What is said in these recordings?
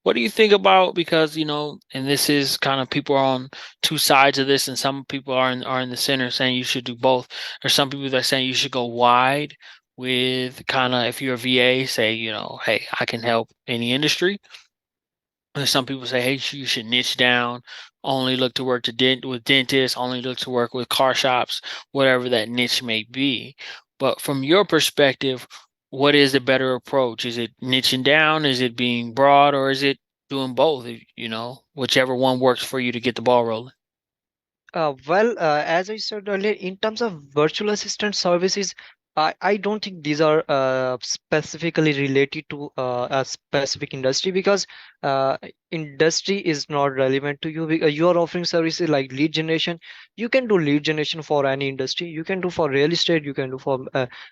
What do you think about, because and this is kind of, people are on two sides of this, and some people are in the center saying you should do both. There's some people that are saying you should go wide with, kind of, if you're a VA, say, hey, I can help any industry. And some people say, hey, you should niche down, only look to work with dentists, only look to work with car shops, whatever that niche may be. But from your perspective, what is the better approach? Is it niching down? Is it being broad? Or is it doing both? Whichever one works for you to get the ball rolling. As I said earlier, in terms of virtual assistant services, I don't think these are specifically related to a specific industry, because uh, industry is not relevant to you. You are offering services like lead generation. You can do lead generation for any industry. You can do for real estate. You can do for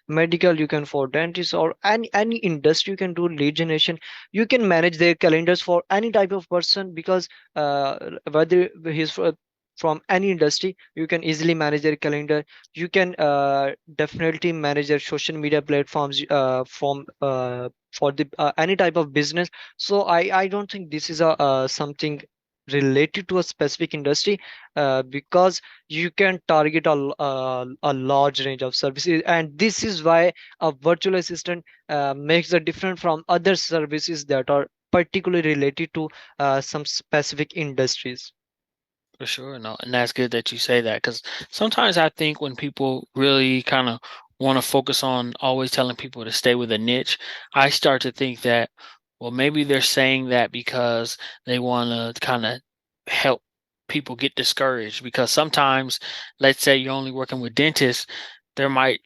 medical. You can for dentists or any industry. You can do lead generation. You can manage their calendars for any type of person, because whether he's from any industry, you can easily manage their calendar. You can definitely manage their social media platforms from for the any type of business. So I don't think this is a something related to a specific industry, because you can target a large range of services, and this is why a virtual assistant makes a difference from other services that are particularly related to some specific industries. For sure, no, and that's good that you say that, because sometimes I think when people really kind of want to focus on always telling people to stay with a niche, I start to think that, well, maybe they're saying that because they want to kind of help people get discouraged. Because sometimes, let's say you're only working with dentists, there might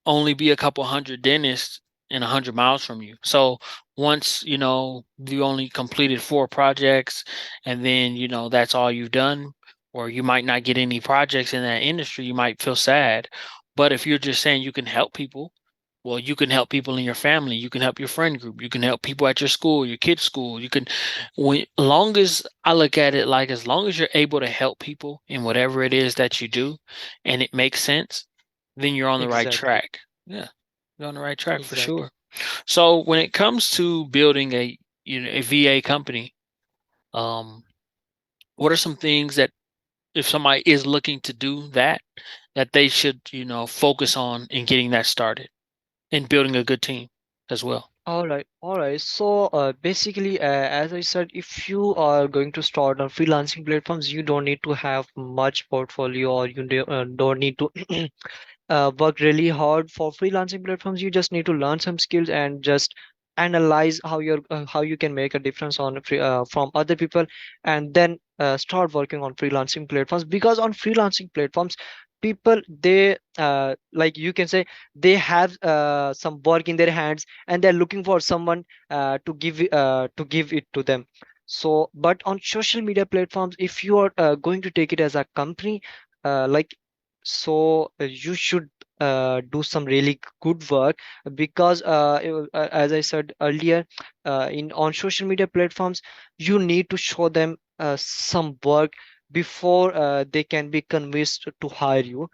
only be a couple hundred dentists in 100 miles from you. So once you only completed 4 projects, and then that's all you've done, or you might not get any projects in that industry, you might feel sad. But if you're just saying you can help people, well, you can help people in your family, you can help your friend group, you can help people at your school, your kid's school. You can, when long as I look at it, like, as long as you're able to help people in whatever it is that you do, and it makes sense, then you're on the right Exactly. track. Yeah, you're on the right track for Exactly. sure. So when it comes to building a VA company, um, what are some things that, if somebody is looking to do that, that they should, focus on in getting that started and building a good team as well? All right, all right. So basically, as I said, if you are going to start on freelancing platforms, you don't need to have much portfolio, or you don't need to work really hard for freelancing platforms. You just need to learn some skills and just analyze how you can make a difference on from other people, and then start working on freelancing platforms. Because on freelancing platforms, people, they like you can say, they have some work in their hands, and they're looking for someone to give it to them. So but on social media platforms, if you are going to take it as a company, like, so you should do some really good work, because as I said earlier, in on social media platforms, you need to show them some work before they can be convinced to hire you.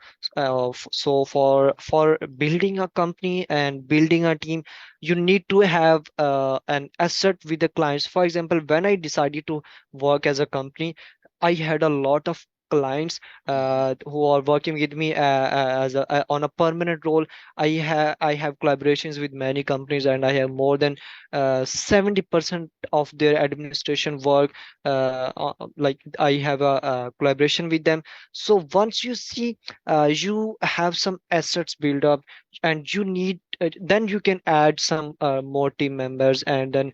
So for building a company and building a team, you need to have an asset with the clients. For example, when I decided to work as a company, I had a lot of clients who are working with me on a permanent role. I have collaborations with many companies, and I have more than 70% of their administration work. Like, I have a collaboration with them. So once you see you have some assets built up, and you need then you can add some more team members, and then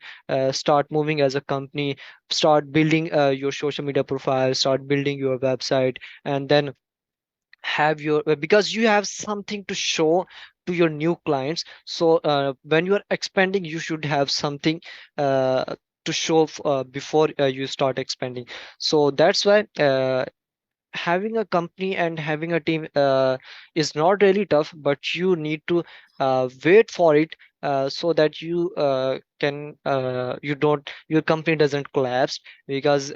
start moving as a company, start building your social media profile, start building your website, and then have your because you have something to show to your new clients. So when you are expanding, you should have something to show before you start expanding. So that's why having a company and having a team is not really tough, but you need to wait for it, so that you don't your company doesn't collapse. Because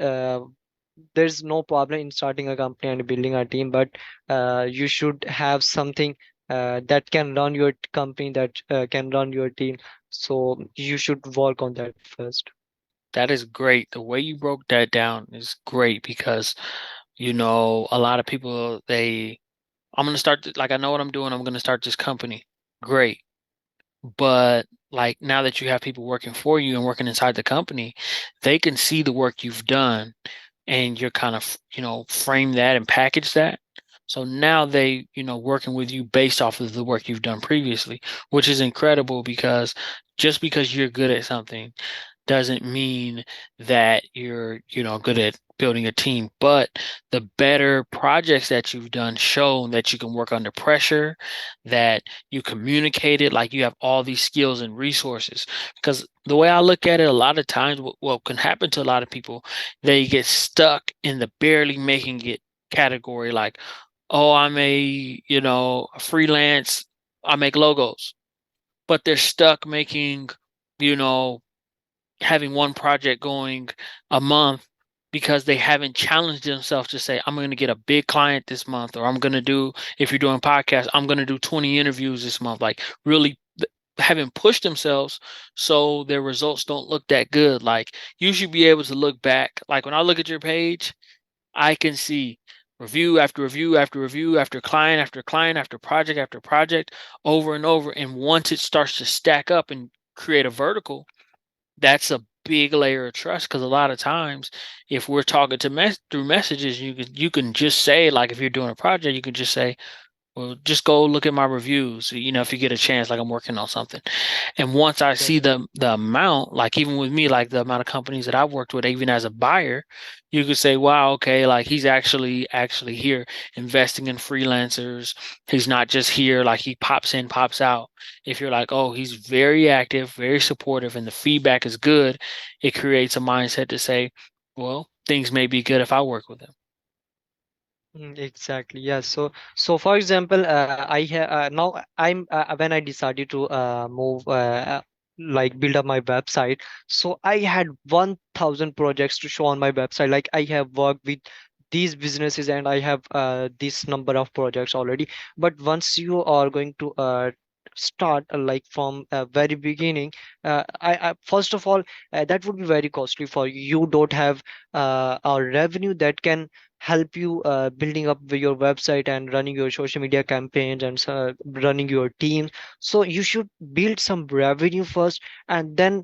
there's no problem in starting a company and building a team, but you should have something that can run your company, that can run your team. So you should work on that first. That is great. The way you broke that down is great because, a lot of people, I'm going to start, like, I know what I'm doing. I'm going to start this company. Great. But like now that you have people working for you and working inside the company, they can see the work you've done and you're kind of, frame that and package that. So now they, working with you based off of the work you've done previously, which is incredible because just because you're good at something doesn't mean that you're, good at building a team, but the better projects that you've done show that you can work under pressure, that you communicated, like you have all these skills and resources. Because the way I look at it, a lot of times, what can happen to a lot of people, they get stuck in the barely making it category, like, oh, I'm a freelance, I make logos, but they're stuck making, you know, having one project going a month because they haven't challenged themselves to say, I'm going to get a big client this month, or I'm going to do, if you're doing podcasts, I'm going to do 20 interviews this month. Like really haven't pushed themselves so their results don't look that good. Like you should be able to look back. Like when I look at your page, I can see review after review after review after client after project over and over. And once it starts to stack up and create a vertical, that's a big layer of trust because a lot of times if we're talking to through messages, you can just say, like if you're doing a project, you can just say, well, just go look at my reviews, if you get a chance, like I'm working on something. And once I see Exactly. the amount, like even with me, like the amount of companies that I've worked with, even as a buyer, you could say, wow, okay, like he's actually here investing in freelancers. He's not just here, like he pops in, pops out. If you're like, oh, he's very active, very supportive, and the feedback is good, it creates a mindset to say, well, things may be good if I work with him. Exactly. Yeah. So for example, I have now I'm when I decided to move like build up my website. So I had 1,000 projects to show on my website. Like I have worked with these businesses and I have this number of projects already. But once you are going to start like from very beginning, I first of all that would be very costly for you. You don't have a revenue that can help you building up your website and running your social media campaigns and running your team. So you should build some revenue first and then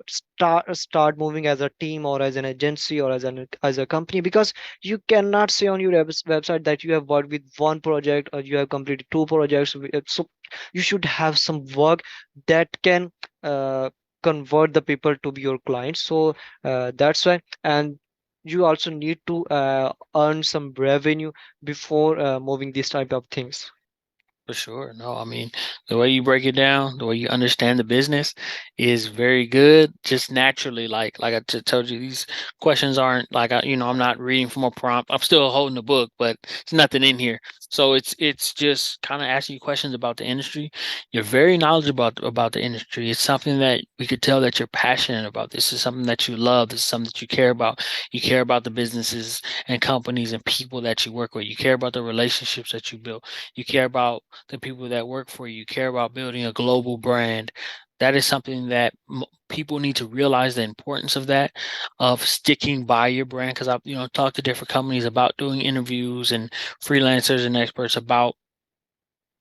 start moving as a team or as an agency or as a company, because you cannot say on your website that you have worked with one project or you have completed two projects. So you should have some work that can uh, convert the people to be your clients. So that's why. And you also need to earn some revenue before moving these type of things. For sure. No, I mean, the way you break it down, the way you understand the business is very good. Just naturally, like I told you, these questions aren't like I'm not reading from a prompt. I'm still holding the book, but there's nothing in here. So it's just kind of asking you questions about the industry. You're very knowledgeable about the industry. It's something that we could tell that you're passionate about. This is something that you love. This is something that you care about. You care about the businesses and companies and people that you work with. You care about the relationships that you build. You care about the people that work for you, care about building a global brand. That is something that people need to realize the importance of that, of sticking by your brand. Because I've talked to different companies about doing interviews and freelancers and experts about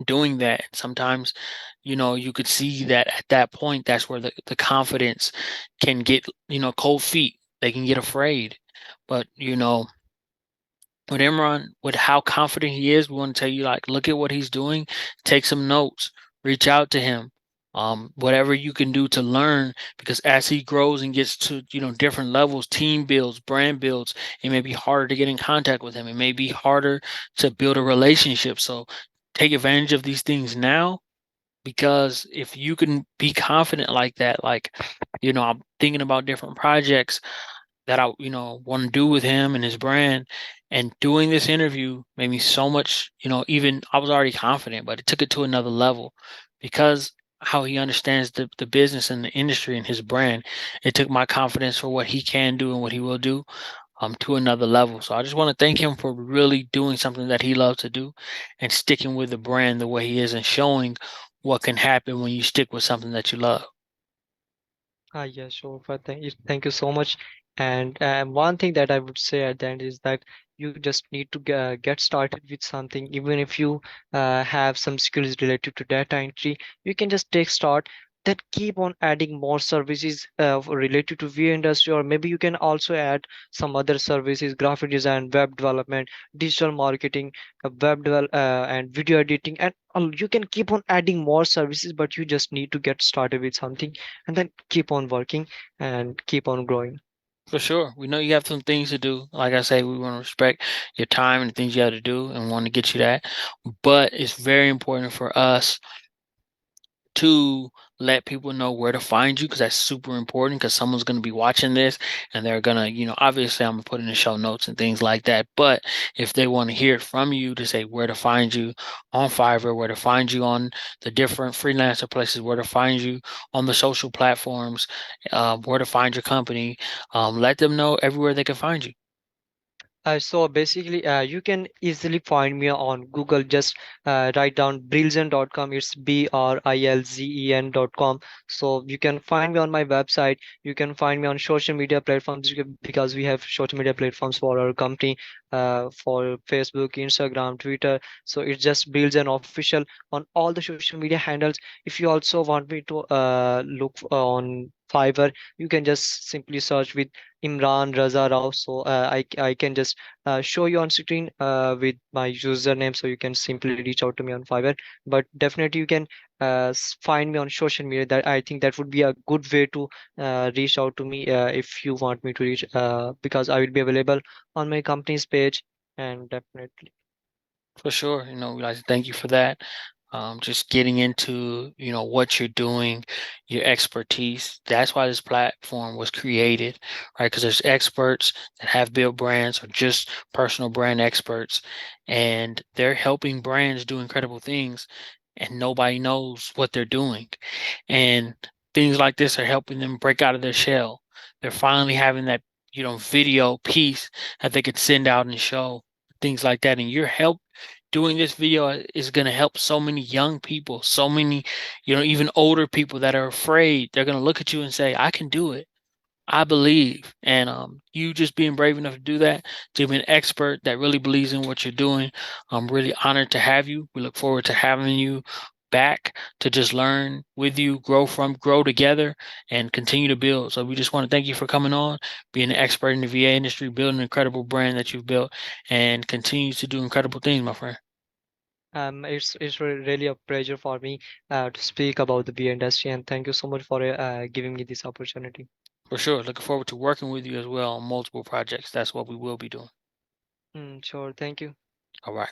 doing that. Sometimes, you could see that at that point, that's where the confidence can get, cold feet. They can get afraid. But, with Imran, with how confident he is, we want to tell you, like, look at what he's doing, take some notes, reach out to him. Whatever you can do to learn, because as he grows and gets to, different levels, team builds, brand builds, it may be harder to get in contact with him. It may be harder to build a relationship. So take advantage of these things now, because if you can be confident like that, like, I'm thinking about different projects that I, want to do with him and his brand. And doing this interview made me so much, even I was already confident, but it took it to another level because how he understands the business and the industry and his brand. It took my confidence for what he can do and what he will do to another level. So I just want to thank him for really doing something that he loves to do and sticking with the brand the way he is and showing what can happen when you stick with something that you love. Yeah, sure. But thank you so much. And one thing that I would say at the end is that you just need to get started with something. Even if you have some skills related to data entry, you can just take start. Then keep on adding more services related to VA industry, or maybe you can also add some other services: graphic design, web development, digital marketing, and video editing, and you can keep on adding more services. But you just need to get started with something and then keep on working and keep on growing. For sure. We know you have some things to do. Like I say, we want to respect your time and the things you have to do and want to get you that. But it's very important for us to let people know where to find you because that's super important because someone's going to be watching this and they're going to, obviously I'm going to put in the show notes and things like that. But if they want to hear it from you to say where to find you on Fiverr, where to find you on the different freelancer places, where to find you on the social platforms, where to find your company, let them know everywhere they can find you. So basically, you can easily find me on Google. Just write down brilzen.com. It's BRILZEN.com. So you can find me on my website. You can find me on social media platforms because we have social media platforms for our company, for Facebook, Instagram, Twitter. So it's just Brilzen official on all the social media handles. If you also want me to look on Fiverr, you can just simply search with Imran Rao. So I can just show you on screen with my username, so you can simply reach out to me on Fiverr. But definitely you can find me on social media. That I think that would be a good way to reach out to me if you want me to reach, because I will be available on my company's page. And definitely For sure. We'd like to thank you for that. Just getting into, what you're doing, your expertise. That's why this platform was created, right? Because there's experts that have built brands or just personal brand experts, and they're helping brands do incredible things, and nobody knows what they're doing. And things like this are helping them break out of their shell. They're finally having that, video piece that they could send out and show things like that. And your help doing this video is going to help so many young people, so many, even older people that are afraid. They're going to look at you and say, I can do it. I believe. And you just being brave enough to do that, to be an expert that really believes in what you're doing. I'm really honored to have you. We look forward to having you back to just learn with you, grow together, and continue to build. So we just want to thank you for coming on, being an expert in the VA industry, building an incredible brand that you've built, and continue to do incredible things, my friend. it's really a pleasure for me to speak about the beer industry, and thank you so much for giving me this opportunity. For sure. Looking forward to working with you as well on multiple projects. That's what we will be doing. Sure, thank you. All right.